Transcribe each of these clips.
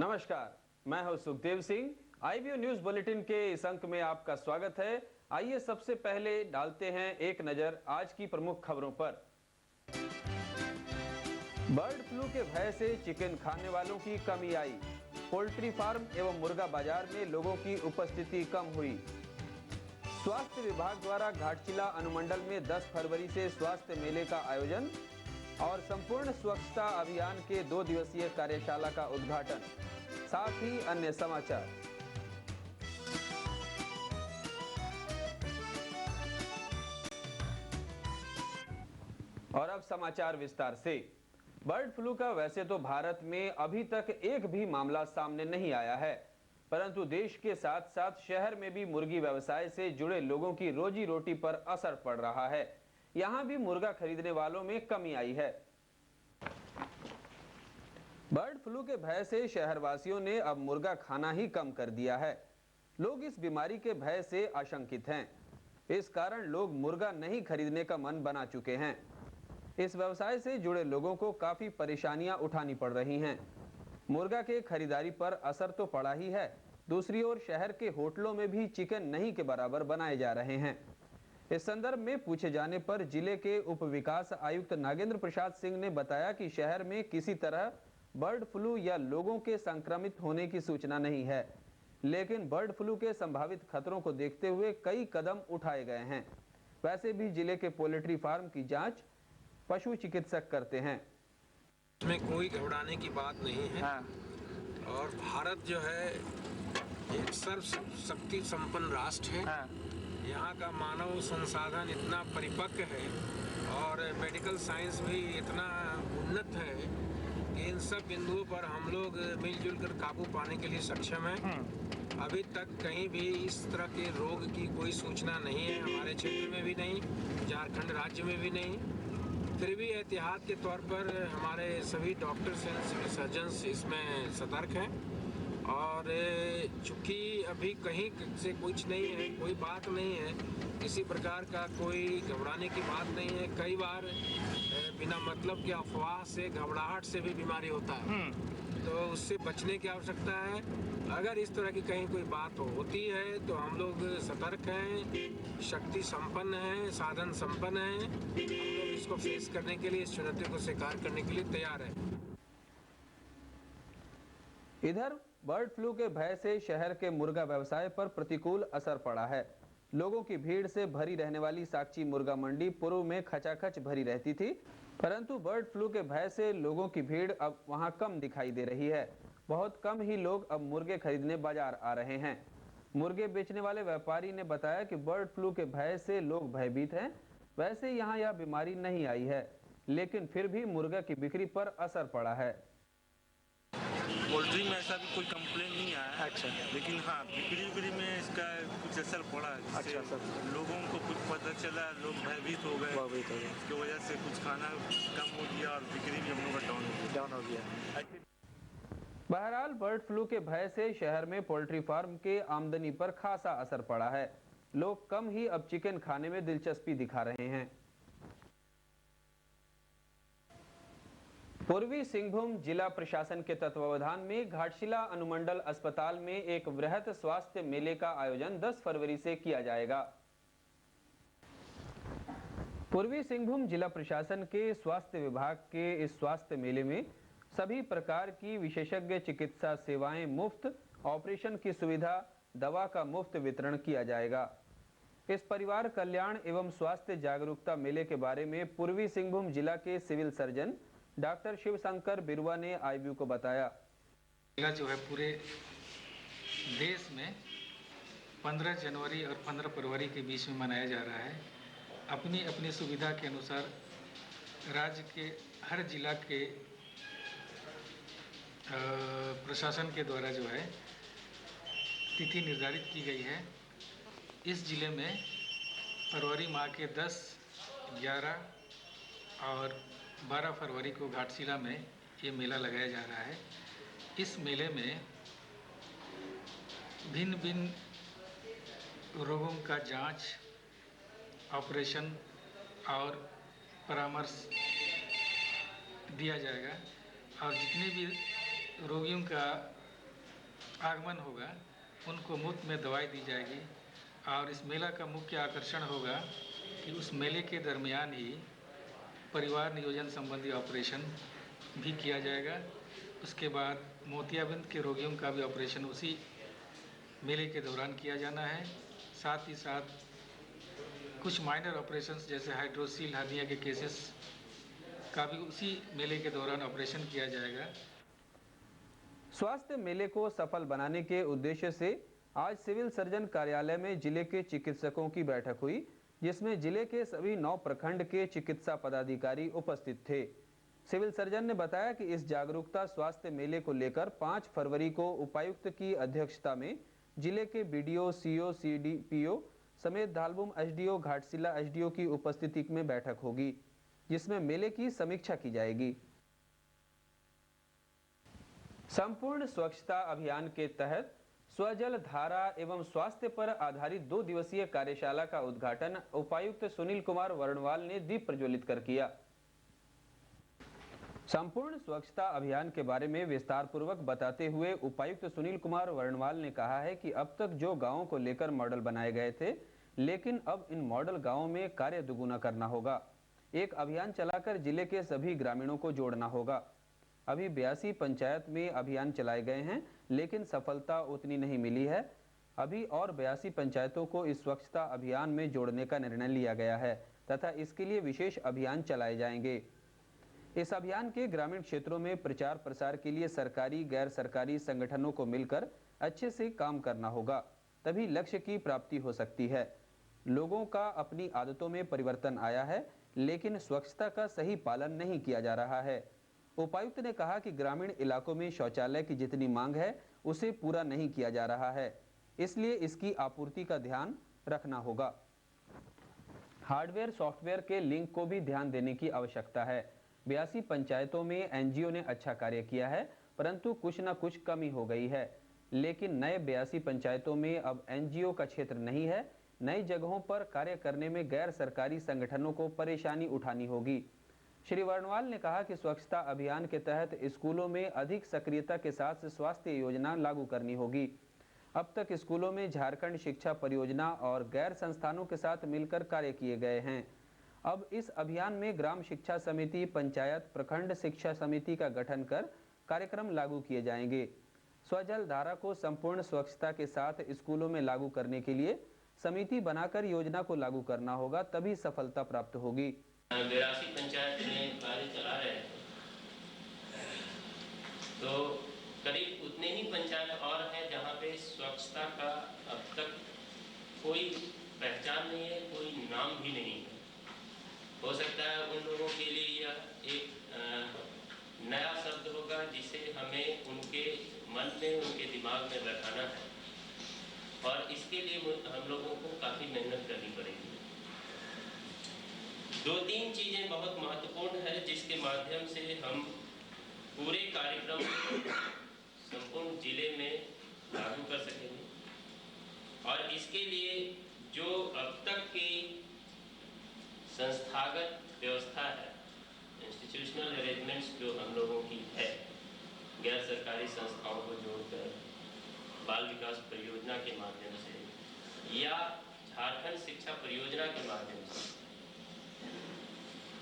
नमस्कार, मैं हूं Sukhdev Singh. IVO news bulletin के इस अंक में आपका स्वागत है। आइए सबसे पहले डालते हैं एक नजर आज की प्रमुख खबरों पर। बर्ड फ्लू के भय से चिकन खाने वालों की कमी आई। पोल्ट्री फार्म एवं मुर्गा बाजार में लोगों की उपस्थिति कम हुई। स्वास्थ्य विभाग द्वारा घाटशिला अनुमंडल में 10 फरवरी से स्वास्थ्य मेले का आयोजन और संपूर्ण स्वच्छता अभियान के 2 दिवसीय कार्यशाला का उद्घाटन, साथ ही अन्य समाचार। और अब समाचार विस्तार से। बर्ड फ्लू का वैसे तो भारत में अभी तक एक भी मामला सामने नहीं आया है, परंतु देश के साथ साथ शहर में भी मुर्गी व्यवसाय से जुड़े लोगों की रोजी रोटी पर असर पड़ रहा है। यहाँ भी मुर्गा खरीदने वालों में कमी आई है। बर्ड फ्लू के भय से शहरवासियों ने अब मुर्गा खाना ही कम कर दिया है। लोग इस बीमारी के भय से आशंकित हैं। इस कारण लोग मुर्गा नहीं खरीदने का मन बना चुके हैं। इस व्यवसाय से जुड़े लोगों को काफी परेशानियां उठानी पड़ रही हैं। मुर्गा के खरीदारी पर असर तो पड़ा ही है, दूसरी ओर शहर के होटलों में भी चिकन नहीं के बराबर बनाए जा रहे हैं। इस संदर्भ में पूछे जाने पर जिले के उप विकास आयुक्त नागेंद्र प्रसाद सिंह ने बताया कि शहर में किसी तरह बर्ड फ्लू या लोगों के संक्रमित होने की सूचना नहीं है, लेकिन बर्ड फ्लू के संभावित खतरों को देखते हुए कई कदम उठाए गए हैं। वैसे भी जिले के पोल्ट्री फार्म की जांच पशु चिकित्सक करते हैं। इसमें कोई घबराने की बात नहीं है। और भारत जो है एक सर्वशक्ति संपन्न राष्ट्र है। यहाँ का मानव संसाधन इतना परिपक्व है और मेडिकल साइंस भी इतना उन्नत है कि इन सब बिंदुओं पर हम लोग मिलजुल कर काबू पाने के लिए सक्षम हैं। अभी तक कहीं भी इस तरह के रोग की कोई सूचना नहीं है, हमारे क्षेत्र में भी नहीं, झारखंड राज्य में भी नहीं। फिर भी एहतियात के तौर पर हमारे सभी डॉक्टर्स एंड सिविल सर्जन्स इसमें सतर्क हैं। और चूँकि अभी कहीं से कुछ नहीं है, कोई बात नहीं है, किसी प्रकार का कोई घबराने की बात नहीं है। कई बार बिना मतलब के अफवाह से, घबराहट से भी बीमारी होता है, तो उससे बचने की आवश्यकता है। अगर इस तरह की कहीं कोई बात होती है तो हम लोग सतर्क हैं, शक्ति संपन्न हैं, साधन संपन्न हैं। हम लोग इसको फेस करने के लिए, इस चुनौती को स्वीकार करने के लिए तैयार हैं। इधर बर्ड फ्लू के भय से शहर के मुर्गा व्यवसाय पर प्रतिकूल असर पड़ा है। लोगों की भीड़ से भरी रहने वाली साक्षी मुर्गा मंडी पूर्व में खचाखच भरी रहती थी, परंतु बर्ड फ्लू के भय से लोगों की भीड़ अब वहां कम दिखाई दे रही है। बहुत कम ही लोग अब मुर्गे खरीदने बाजार आ रहे हैं। मुर्गे बेचने वाले व्यापारी ने बताया कि बर्ड फ्लू के भय से लोग भयभीत हैं। वैसे यहाँ यह बीमारी नहीं आई है, लेकिन फिर भी मुर्गा की बिक्री पर असर पड़ा है। पोल्ट्री में ऐसा भी कोई कंप्लेन नहीं आया है। अच्छा। लेकिन हाँ, बिक्री में इसका कुछ असर पड़ा है। अच्छा सर। लोगों को कुछ पता चला, लोग भयभीत हो गए। इसकी वजह से कुछ खाना कम हो गया और बिक्री भी हम लोग का डाउन हो गया। बहरहाल बर्ड फ्लू के भय से शहर में पोल्ट्री फार्म के आमदनी पर खासा असर पड़ा है। लोग कम ही अब चिकन खाने में दिलचस्पी दिखा रहे हैं। पूर्वी सिंहभूम जिला प्रशासन के तत्वावधान में घाटशिला अनुमंडल अस्पताल में एक वृहत स्वास्थ्य मेले का आयोजन 10 फरवरी से किया जाएगा। पूर्वी सिंहभूम जिला प्रशासन के स्वास्थ्य विभाग के इस स्वास्थ्य मेले में सभी प्रकार की विशेषज्ञ चिकित्सा सेवाएं मुफ्त, ऑपरेशन की सुविधा, दवा का मुफ्त वितरण किया जाएगा। इस परिवार कल्याण एवं स्वास्थ्य जागरूकता मेले के बारे में पूर्वी सिंहभूम जिला के सिविल सर्जन डॉक्टर शिवशंकर बिरुआ ने आईवीओ को बताया। जो है पूरे देश में 15 जनवरी और 15 फरवरी के बीच में मनाया जा रहा है। अपनी अपनी सुविधा के अनुसार राज्य के हर जिला के प्रशासन के द्वारा जो है तिथि निर्धारित की गई है। इस जिले में फरवरी माह के 10, 11 और 12 फरवरी को घाटशिला में ये मेला लगाया जा रहा है। इस मेले में भिन्न भिन्न रोगों का जांच, ऑपरेशन और परामर्श दिया जाएगा और जितने भी रोगियों का आगमन होगा उनको मुफ्त में दवाई दी जाएगी। और इस मेला का मुख्य आकर्षण होगा कि उस मेले के दरमियान ही परिवार नियोजन संबंधी ऑपरेशन भी किया जाएगा। उसके बाद मोतियाबिंद के रोगियों का भी ऑपरेशन उसी मेले के दौरान किया जाना है। साथ ही साथ कुछ माइनर ऑपरेशंस जैसे हाइड्रोसील हर्निया के केसेस का भी उसी मेले के दौरान ऑपरेशन किया जाएगा। स्वास्थ्य मेले को सफल बनाने के उद्देश्य से आज सिविल सर्जन कार्यालय में जिले के चिकित्सकों की बैठक हुई, जिसमें जिले के सभी 9 प्रखंड के चिकित्सा पदाधिकारी उपस्थित थे। सिविल सर्जन ने बताया कि इस जागरूकता स्वास्थ्य मेले को लेकर 5 फरवरी को उपायुक्त की अध्यक्षता में जिले के बीडीओ, सीओ, सीडीपीओ समेत धालबुम एसडीओ, घाटशिला एसडीओ की उपस्थिति में बैठक होगी, जिसमें मेले की समीक्षा की जाएगी। संपूर्ण स्वच्छता अभियान के तहत स्वजल धारा एवं स्वास्थ्य पर आधारित 2 दिवसीय कार्यशाला का उद्घाटन उपायुक्त सुनील कुमार वर्णवाल ने दीप प्रज्वलित कर किया। संपूर्ण स्वच्छता अभियान के बारे में विस्तार पूर्वक बताते हुए उपायुक्त सुनील कुमार वर्णवाल ने कहा है कि अब तक जो गांवों को लेकर मॉडल बनाए गए थे, लेकिन अब इन मॉडल गांवों में कार्य दुगुना करना होगा। एक अभियान चलाकर जिले के सभी ग्रामीणों को जोड़ना होगा। अभी 82 पंचायत में अभियान चलाए गए हैं, लेकिन सफलता उतनी नहीं मिली है। अभी और 82 पंचायतों को इस स्वच्छता अभियान में जोड़ने का निर्णय लिया गया है तथा इसके लिए विशेष अभियान चलाए जाएंगे। इस अभियान के ग्रामीण क्षेत्रों में प्रचार प्रसार के लिए सरकारी गैर सरकारी संगठनों को मिलकर अच्छे से काम करना होगा, तभी लक्ष्य की प्राप्ति हो सकती है। लोगों का अपनी आदतों में परिवर्तन आया है, लेकिन स्वच्छता का सही पालन नहीं किया जा रहा है। उपायुक्त ने कहा कि ग्रामीण इलाकों में शौचालय की जितनी मांग है उसे पूरा नहीं किया जा रहा है, इसलिए इसकी आपूर्ति का ध्यान रखना होगा। हार्डवेयर सॉफ्टवेयर के लिंक को भी ध्यान देने की आवश्यकता है। 82 पंचायतों में एनजीओ ने अच्छा कार्य किया है, परंतु कुछ न कुछ कमी हो गई है। लेकिन नए 82 पंचायतों में अब एनजीओ का क्षेत्र नहीं है। नई जगहों पर कार्य करने में गैर सरकारी संगठनों को परेशानी उठानी होगी। श्री वर्णवाल ने कहा कि स्वच्छता अभियान के तहत स्कूलों में अधिक सक्रियता के साथ स्वास्थ्य योजना लागू करनी होगी। अब तक स्कूलों में झारखंड शिक्षा परियोजना और गैर संस्थानों के साथ मिलकर कार्य किए गए हैं। अब इस अभियान में ग्राम शिक्षा समिति, पंचायत, प्रखंड शिक्षा समिति का गठन कर कार्यक्रम लागू किए जाएंगे। स्वजल धारा को संपूर्ण स्वच्छता के साथ स्कूलों में लागू करने के लिए समिति बनाकर योजना को लागू करना होगा, तभी सफलता प्राप्त होगी। 82 पंचायत में कार्य चला रहे हैं, तो करीब उतने ही पंचायत और हैं जहाँ पे स्वच्छता का अब तक कोई पहचान नहीं है, कोई नाम भी नहीं है। हो सकता है उन लोगों के लिए यह एक नया शब्द होगा जिसे हमें उनके मन में, उनके दिमाग में बैठाना है, और इसके लिए हम लोगों को काफ़ी मेहनत करनी पड़ेगी। 2-3 चीज़ें बहुत महत्वपूर्ण है जिसके माध्यम से हम पूरे कार्यक्रम को संपूर्ण जिले में लागू कर सकेंगे, और इसके लिए जो अब तक की संस्थागत व्यवस्था है, इंस्टीट्यूशनल अरेंजमेंट्स जो हम लोगों की है, गैर सरकारी संस्थाओं को जोड़कर बाल विकास परियोजना के माध्यम से या झारखंड शिक्षा परियोजना के माध्यम से,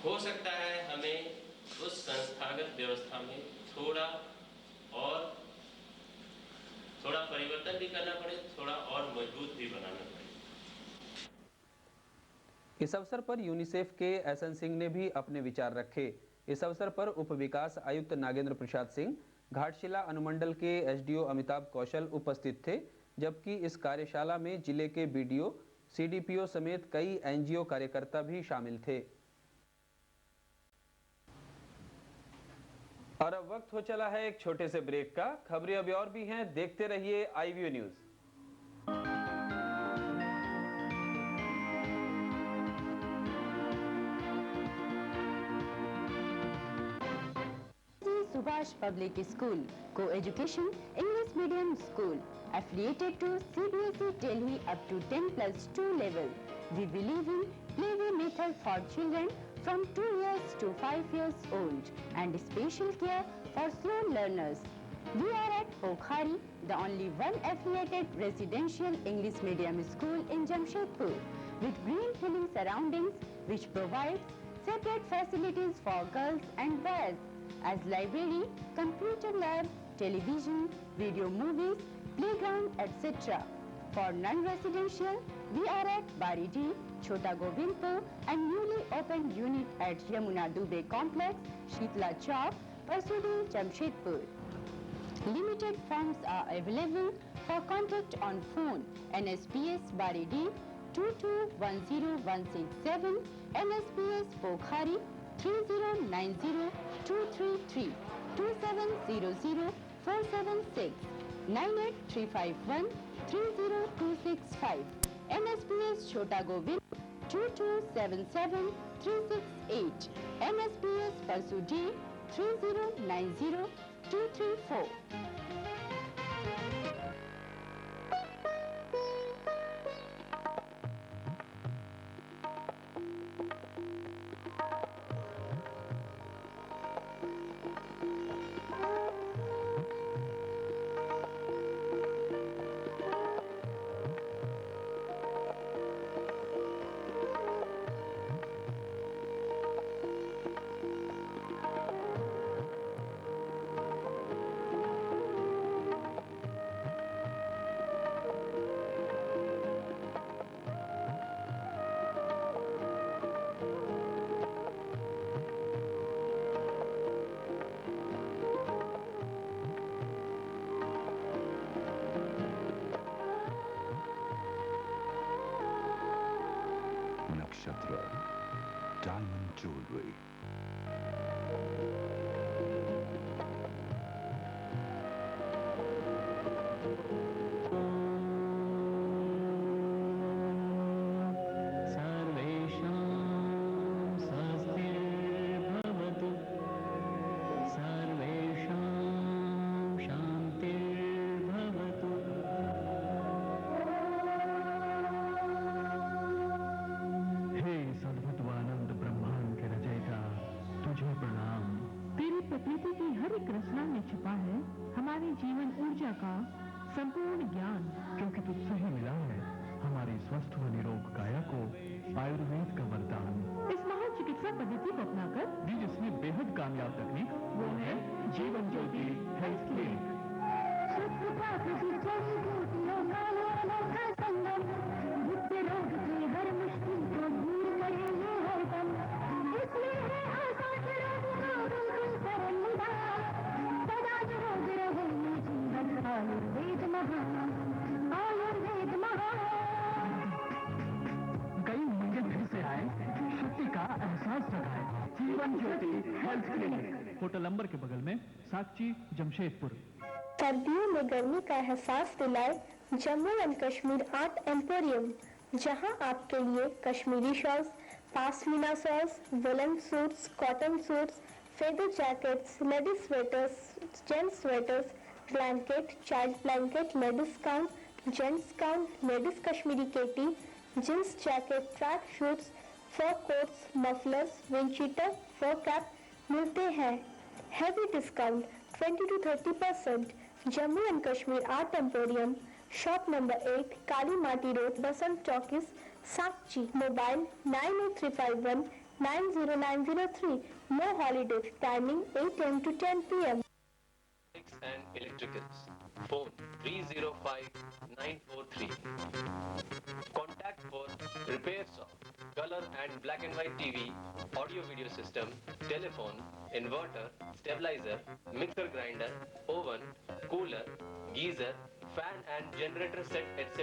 हो सकता है हमें उस संस्थागत व्यवस्था में थोड़ा परिवर्तन भी करना पड़े, थोड़ा और मजबूत भी बनाना पड़े। इस अवसर पर यूनिसेफ के एसएन सिंह ने भी अपने विचार रखे। इस अवसर पर उप विकास आयुक्त नागेंद्र प्रसाद सिंह, घाटशिला अनुमंडल के एसडीओ अमिताभ कौशल उपस्थित थे, जबकि इस कार्यशाला में जिले के बीडीओ, सीडीपीओ समेत कई एनजीओ कार्यकर्ता भी शामिल थे। और अब वक्त हो चला है एक छोटे से ब्रेक का। खबरें अभी और भी हैं, देखते रहिए IVO news. Subhash Public School, co-education English medium school, affiliated to CBSE Delhi up to 10+2 level. We believe in play-way method for children from 2 years to 5 years old and special care for slow learners. We are at Pokhari, the only one affiliated residential English medium school in Jamshedpur, with green-filling surroundings which provides separate facilities for girls and boys as library, computer lab, television, video movies, playground, etc. For non-residential, we are at Baridi, Chota Govindpur and newly opened unit at Yamuna Dubey Complex, Shitla Chowk, Parsudi, Jamshedpur. Limited forms are available for contact on phone NSPS Baridi 2210167, NSPS Pokhari 3090-233 2700-476 98351 30265, NSPS Chota Govind 2277-368, NSPS Parsudi 3090-234. Nakshatra Diamond Jewelry. प्रकृति की हर एक रचना में छिपा है हमारे जीवन ऊर्जा का संपूर्ण ज्ञान, क्योंकि तुझसे ही मिला है हमारी स्वस्थ व निरोग काया को आयुर्वेद का वरदान। इस महान चिकित्सा पद्धति को अपनाकर भी जिसमें बेहद कामयाब तकनीक, वो है जीवन ज्योति हेल्थ क्लिनिक। कई मंजिल फिर से आए, शक्ति का एहसास जगाए। Jeevan Jyoti health clinic, hotel number के बगल में, साक्षी, जमशेदपुर। सर्दियों में गर्मी का एहसास दिलाए Jammu and Kashmir art emporium, जहां आपके लिए Kashmiri shawls, pashmina shawls, woollen suits, cotton suits, feather jackets, ladies sweaters, gents sweaters, blanket, child blanket, ladies gown, gents gown, ladies Kashmiri केटी, jeans jacket, track suits, fur coats, mufflers, windcheater, fur cap मिलते हैं। Heavy discount 20 to 30%। Jammu and Kashmir art emporium, shop number 8, Kali Mati road, Basant चौकिस, Sakshi. Mobile 98351-90903। No holiday, timing 8 AM to 10 PM। And electricals. Phone 305-943. Contact for repairs of color and black and white TV, audio video system, telephone, inverter, stabilizer, mixer grinder, oven, cooler, geyser, fan and generator set, etc.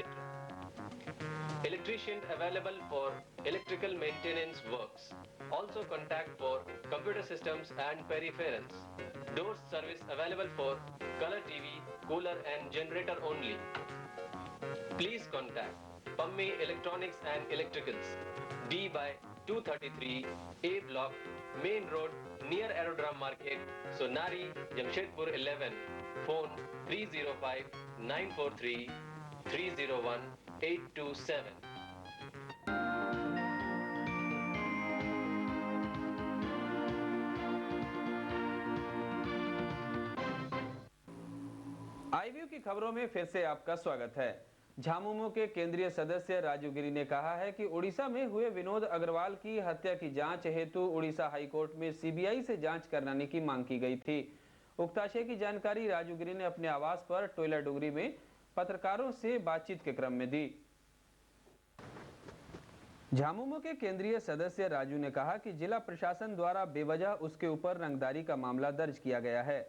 Electrician available for electrical maintenance works. Also contact for computer systems and peripherals. Doors service available for color TV, cooler and generator only. Please contact Pammi Electronics and Electricals, D by 233, A Block, Main Road, near Aerodrome Market, Sonari, Jamshedpur 11. Phone 305-943-301-827. खबरों में फिर से आपका स्वागत है। झामुमो के केंद्रीय सदस्य राजू गिरी ने कहा है कि उड़ीसा में हुए विनोद अग्रवाल की हत्या की जांच हेतु उड़ीसा हाईकोर्ट में सीबीआई से जांच कराने की मांग की गई थी। उक्त आशय की जानकारी राजू गिरी ने अपने आवास पर टोयला डुगरी में पत्रकारों से बातचीत के क्रम में दी। झामुमो के केंद्रीय सदस्य राजू ने कहा कि जिला प्रशासन द्वारा बेवजह उसके ऊपर रंगदारी का मामला दर्ज किया गया है।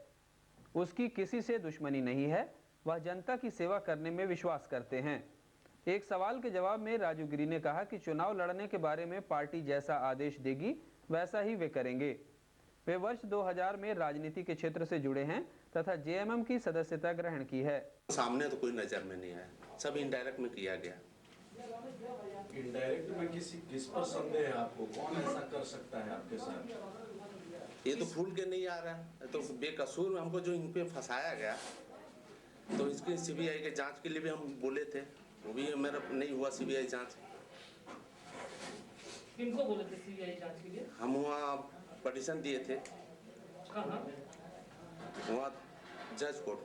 उसकी किसी से दुश्मनी नहीं है, वह जनता की सेवा करने में विश्वास करते हैं। एक सवाल के जवाब में राजू गिरी ने कहा कि चुनाव लड़ने के बारे में पार्टी जैसा आदेश देगी वैसा ही वे करेंगे। वे वर्ष 2000 में राजनीति के क्षेत्र से जुड़े हैं तथा जेएमएम की सदस्यता ग्रहण की है। सामने तो कोई नजर में नहीं आया, सब इनडायरेक्ट में किया गया। इनडायरेक्ट में किस पर संदेह है आपको? कौन ऐसा कर सकता है आपके साथ? ये तो खुल के नहीं आ रहा है, तो बेकसूर हमको जो इन पे फंसाया गया, तो इसके सीबीआई के जांच के लिए भी हम बोले थे, वो भी मेरा नहीं हुआ सीबीआई जांच। किनको बोले थे सीबीआई जांच के लिए? हम वहाँ पिटीशन दिए थे, वहाँ जज कोर्ट,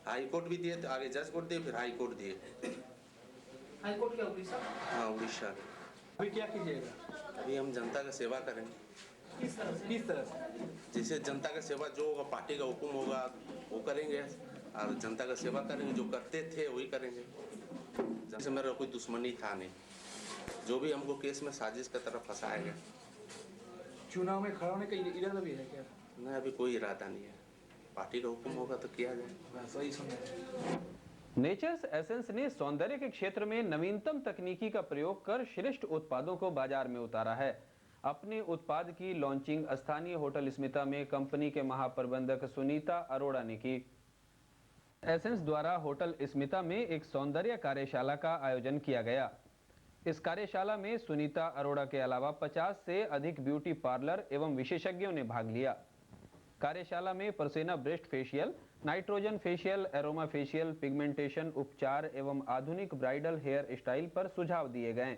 हाई कोर्ट भी दिए थे, आगे जज कोर्ट दिए, फिर हाई कोर्ट दिए। हाई कोर्ट क्या उड़ीसा? हाँ उड़ीसा। अभी क्या कीजिएगा? अभी हम जनता का सेवा करेंगे। किस तरह से? किस तरह से? जैसे जनता का सेवा जो होगा, पार्टी का हुक्म होगा वो करेंगे, और जनता का सेवा करेंगे, जो करते थे वही करेंगे। जैसे मेरा कोई दुश्मनी था नहीं, जो भी हमको केस में साजिश की तरफ फंसाया गया। चुनाव में खड़ा होने का इरादा भी है क्या? नहीं, अभी कोई इरादा नहीं है, पार्टी का हुक्म होगा तो किया जाए। सही समझ। नेचर्स एसेंस ने सौंदर्य के क्षेत्र में नवीनतम तकनीकी का प्रयोग कर श्रेष्ठ उत्पादों को बाजार में उतारा है। अपने उत्पाद की लॉन्चिंग स्थानीय होटल स्मिता में कंपनी के महाप्रबंधक सुनीता अरोड़ा ने की। एसेंस द्वारा होटल स्मिता में एक सौंदर्य कार्यशाला का आयोजन किया गया। इस कार्यशाला में सुनीता अरोड़ा के अलावा 50 से अधिक ब्यूटी पार्लर एवं विशेषज्ञों ने भाग लिया। कार्यशाला में परसेना ब्रेस्ट facial, nitrogen facial, aroma facial, pigmentation उपचार एवं आधुनिक ब्राइडल हेयर स्टाइल पर सुझाव दिए गए।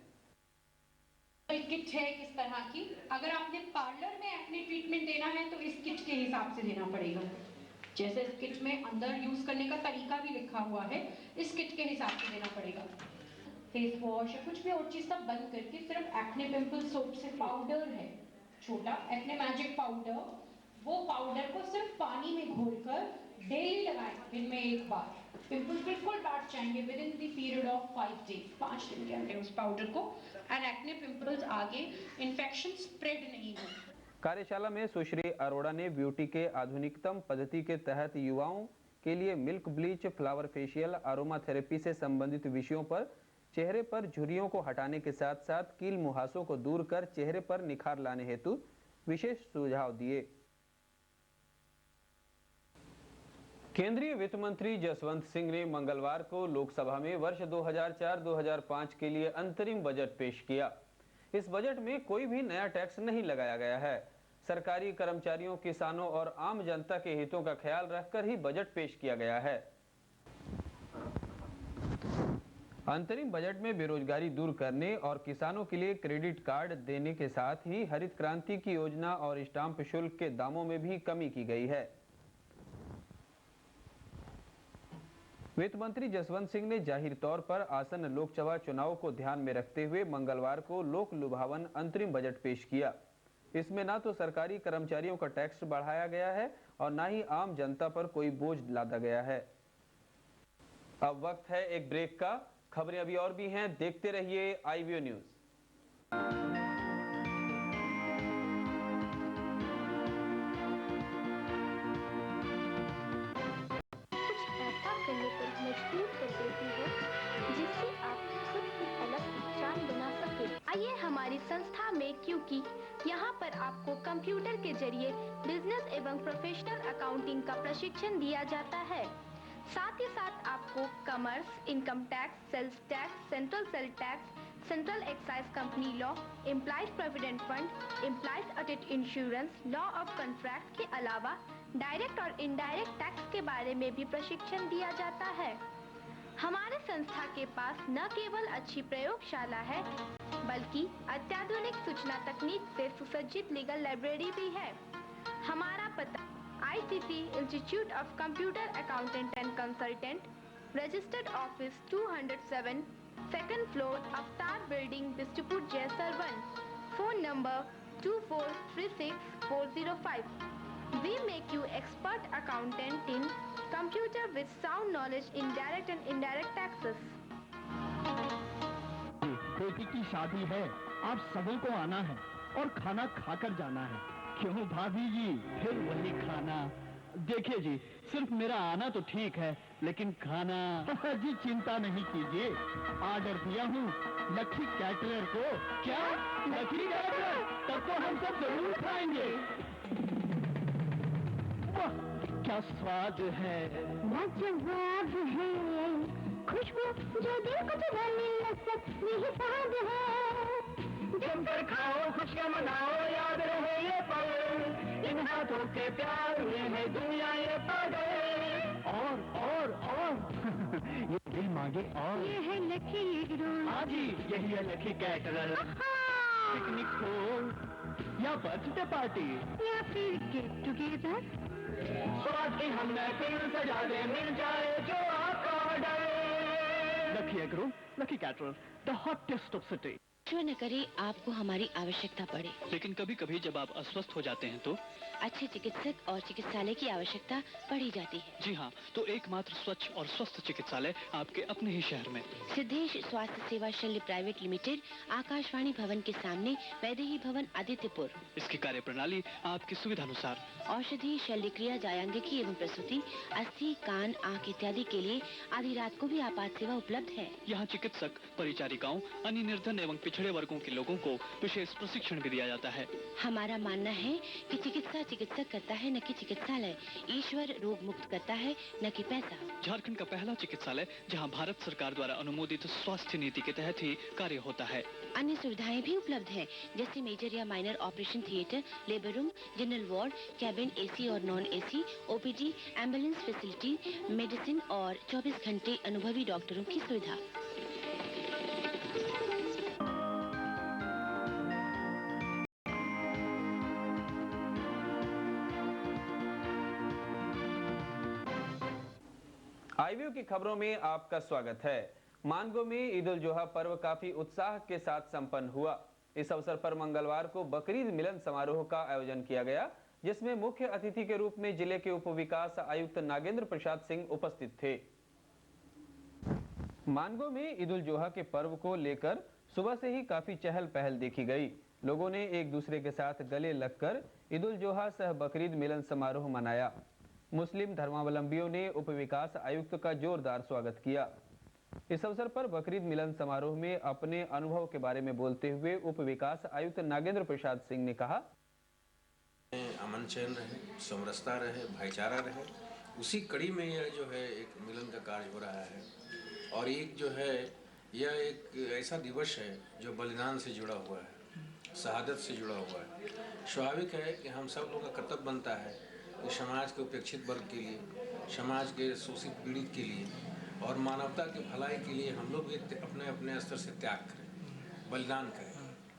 किट है किस तरह की, अगर आपने पार्लर में एक्ने ट्रीटमेंट देना है तो इस किट के हिसाब से देना पड़ेगा। जैसे इस किट में अंदर यूज करने का तरीका भी लिखा हुआ है, इस किट के हिसाब से देना पड़ेगा। फेस वॉश या कुछ भी और चीज सब बंद करके सिर्फ एक्ने पिंपल सोप से पाउडर है छोटा एक्ने मैजिक पाउडर, वो पाउडर को सिर्फ पानी में घोलकर डेली लगाएं, दिन में एक बार। पिंपल्स बिल्कुल डार्क जाएंगे with in the period of 5 days, 5 दिन के अंदर उस पाउडर को, एंड एक्ने पिंपल्स आगे इन्फेक्शन स्प्रेड नहीं हो। कार्यशाला में सुश्री अरोड़ा ने ब्यूटी के आधुनिकतम पद्धति के तहत युवाओं के लिए milk bleach, flower facial, aroma therapy से संबंधित विषयों पर चेहरे पर झुर्रियों को हटाने के साथ साथ कील मुहासों को दूर कर चेहरे पर निखार लाने हेतु विशेष सुझाव दिए। केंद्रीय वित्त मंत्री जसवंत सिंह ने मंगलवार को लोकसभा में वर्ष 2004-2005 के लिए अंतरिम बजट पेश किया। इस बजट में कोई भी नया टैक्स नहीं लगाया गया है। सरकारी कर्मचारियों, किसानों और आम जनता के हितों का ख्याल रखकर ही बजट पेश किया गया है। अंतरिम बजट में बेरोजगारी दूर करने और किसानों के लिए क्रेडिट कार्ड देने के साथ ही हरित क्रांति की योजना और स्टाम्प शुल्क के दामों में भी कमी की गई है। वित्त मंत्री जसवंत सिंह ने जाहिर तौर पर आसन्न लोकसभा चुनाव को ध्यान में रखते हुए मंगलवार को लोक लुभावन अंतरिम बजट पेश किया। इसमें ना तो सरकारी कर्मचारियों का टैक्स बढ़ाया गया है और ना ही आम जनता पर कोई बोझ लादा गया है। अब वक्त है एक ब्रेक का। खबरें अभी और भी हैं, देखते रहिए आईवीओ न्यूज। आइए हमारी संस्था में, क्योंकि यहाँ पर आपको कंप्यूटर के जरिए बिजनेस एवं प्रोफेशनल अकाउंटिंग का प्रशिक्षण दिया जाता है। साथ ही साथ आपको commerce, income tax, sales tax, central sale tax, central excise company law, employees provident fund, employees audit insurance, law of contract के अलावा डायरेक्ट और इनडायरेक्ट टैक्स के बारे में भी प्रशिक्षण दिया जाता है। हमारे संस्था के पास न केवल अच्छी प्रयोगशाला है, बल्कि अत्याधुनिक सूचना तकनीक से सुसज्जित लीगल लाइब्रेरी भी है। हमारा पता ICT Institute of Computer Accountant and Consultant, Registered Office 207, second floor, Avtar Building, Bistupur, Jaisar 1. Phone number 2436405. We make you expert accountant in computer with sound knowledge in direct and indirect taxes. बेटी की शादी है, आप सबों को आना है और खाना खाकर जाना है। क्यों भाभी जी, फिर वही खाना। देखिए जी, सिर्फ मेरा आना तो ठीक है, लेकिन खाना जी चिंता नहीं कीजिए, ऑर्डर दिया हूँ लकी कैटरर को। क्या लकी कैटरर? तब तो हम सब जरूर खाएंगे। वाह, क्या स्वाद है, लाजवाब है, खुशबू जो दिल को चुराने लग यही स्वाद है। जमकर खाओ, खुशियाँ मनाओ, याद रहे ये पल, इन हाथों के प्यार में है दुनिया ये पागल। और ये दिल मांगे और ये है लकी रोल। हाँ जी, यही है लकी कैटरर। पिकनिक हो या बर्थडे पार्टी या फिर गेट टुगेदर, स्वाद की हम महफिल सजा दे, मिल जाए जो आपका order. Lucky agro, lucky caterer, the hottest of city. ईश्वर न करे आपको हमारी आवश्यकता पड़े, लेकिन कभी कभी जब आप अस्वस्थ हो जाते हैं तो अच्छे चिकित्सक और चिकित्सालय की आवश्यकता पड़ी जाती है। जी हाँ, तो एकमात्र स्वच्छ और स्वस्थ चिकित्सालय आपके अपने ही शहर में। सिद्धेश स्वास्थ्य सेवा शल्य प्राइवेट लिमिटेड, आकाशवाणी भवन के सामने, वैदेही भवन, आदित्यपुर। इसकी कार्य प्रणाली आपकी सुविधानुसार। औषधि, शल्य क्रिया, जायांगिकी एवं प्रसूति, अस्थि, कान, आँख इत्यादि के लिए आधी रात को भी आपात सेवा उपलब्ध है। यहाँ चिकित्सक, परिचारिकाओं, अन्य निर्धन एवं पिछड़े वर्गों के लोगों को विशेष प्रशिक्षण भी दिया जाता है। हमारा मानना है कि चिकित्सा चिकित्सक करता है, न कि चिकित्सालय। ईश्वर रोग मुक्त करता है, न कि पैसा। झारखंड का पहला चिकित्सालय जहां भारत सरकार द्वारा अनुमोदित स्वास्थ्य नीति के तहत ही कार्य होता है। अन्य सुविधाएं भी उपलब्ध हैं, जैसे मेजर या minor operation theatre, labour room, general ward, cabin, AC और non AC, OPD, ambulance facility, medicine और 24 घंटे अनुभवी डॉक्टरों की सुविधा। आईवीयू की खबरों में आपका स्वागत है। मानगो में ईद उल जोहा पर्व काफी उत्साह के साथ संपन्न हुआ। इस अवसर पर मंगलवार को बकरीद मिलन समारोह का आयोजन किया गया, जिसमें मुख्य अतिथि के रूप में जिले के उप विकास आयुक्त नागेंद्र प्रसाद सिंह उपस्थित थे। मानगो में ईद उल जोहा के पर्व को लेकर सुबह से ही काफी चहल पहल देखी गई। लोगों ने एक दूसरे के साथ गले लगकर ईद उल जोहा सह बकरीद मिलन समारोह मनाया। मुस्लिम धर्मावलंबियों ने उप विकास आयुक्त का जोरदार स्वागत किया। इस अवसर पर बकरीद मिलन समारोह में अपने अनुभव के बारे में बोलते हुए उप विकास आयुक्त नागेंद्र प्रसाद सिंह ने कहा, अमन चैन रहे, समरसता रहे, भाईचारा रहे, उसी कड़ी में यह जो है एक मिलन का कार्य हो रहा है। और एक जो है यह एक ऐसा दिवस है जो बलिदान से जुड़ा हुआ है, शहादत से जुड़ा हुआ है। स्वाभाविक है कि हम सब लोगों का कर्तव्य बनता है कि समाज के उपेक्षित वर्ग के लिए, समाज के शोषित पीड़ित के लिए और मानवता की भलाई के लिए हम लोग भी अपने अपने स्तर से त्याग करें, बलिदान करें।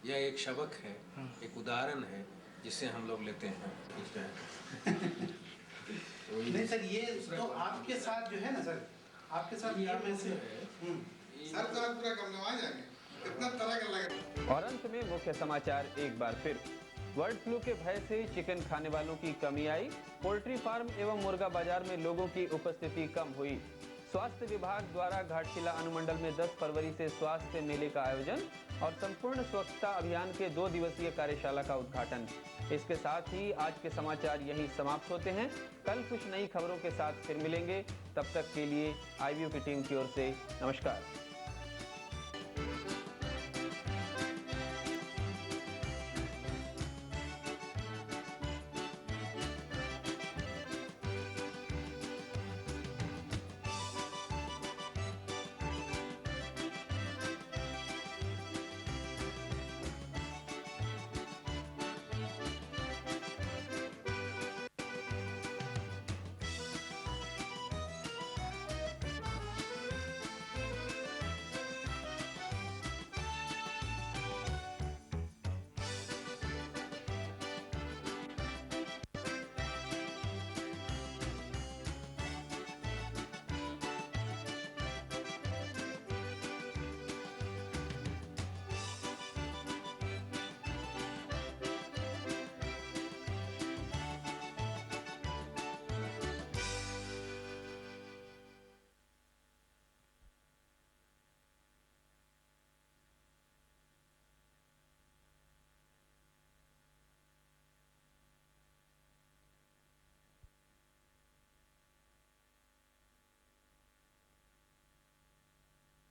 यह एक सबक है, एक उदाहरण है जिसे हम लोग लेते हैं। नहीं सर, ये तो आपके साथ जो है ना सर, आपके साथ ये मैसेज सर तो पूरा कम आ जाएंगे, कितना तरह का लगे। और अंत में मुख्य समाचार एक बार फिर। बर्ड फ्लू के भय से चिकन खाने वालों की कमी आई। पोल्ट्री फार्म एवं मुर्गा बाजार में लोगों की उपस्थिति कम हुई। स्वास्थ्य विभाग द्वारा घाटशिला अनुमंडल में 10 फरवरी से स्वास्थ्य मेले का आयोजन और संपूर्ण स्वच्छता अभियान के 2 दिवसीय कार्यशाला का उद्घाटन। इसके साथ ही आज के समाचार यही समाप्त होते हैं। कल कुछ नई खबरों के साथ फिर मिलेंगे। तब तक के लिए आईवीयू की टीम की ओर से नमस्कार।